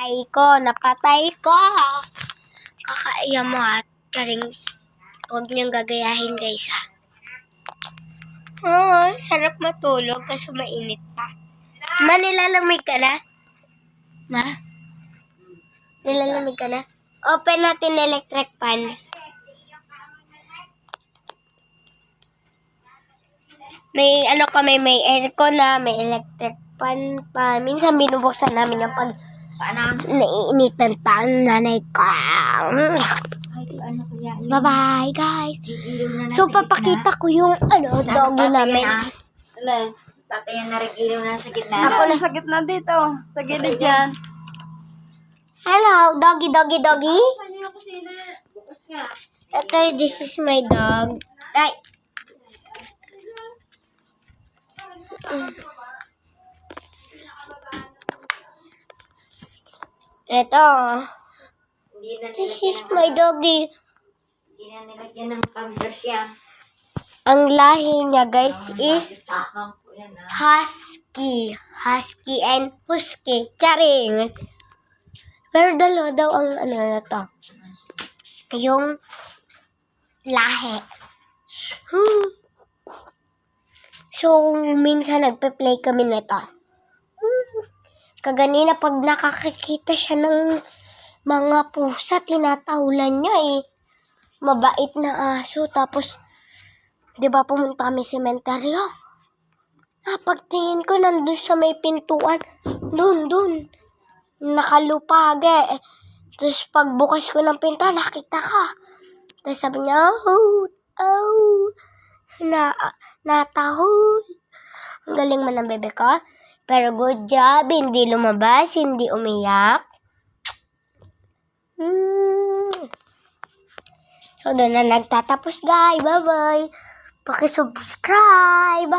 Napatay ko. Kakaiya mo at karing huwag niyong gagayahin guys ha. Oh, sarap matulog kasi mainit pa. Ma, nilalamig ka na? Ma? Nilalamig ka na? Open natin electric fan. May ano kami, may aircon na, may electric fan pa. Minsan binubuksan namin yung pag naiinitan pa ang nanay ko. Bye-bye, guys. So, papakita ko yung doggy namin. Tatayan na rin ilaw na sa gitna. Ako na sa gitna dito. Sa gilid yan. Hello, doggy. Ito, this is my dog. Ay. Ito. This is my doggy. Hindi na nilagyan ng pampers yan. Ang lahi niya, guys, is husky. Husky and husky. Charing. Pero dalawa daw ang na to. Yung lahi. So, minsan nagpe-play kami nito. Kaganina pag nakakikita siya ng mga pusa, tinatahulan niya eh. Mabait na aso. Tapos, di ba pumunta kami sa sementeryo? Napagtingin ko nandun sa may pintuan. Dun. Nakalupage. Tapos pagbukas ko ng pintuan, nakita ka. Tapos sabi niya, natahol. Ang galing man ng bebe ko. Pero good job, hindi lumabas, hindi umiyak. So, doon na nagtatapos, guys. Bye-bye. Pakisubscribe.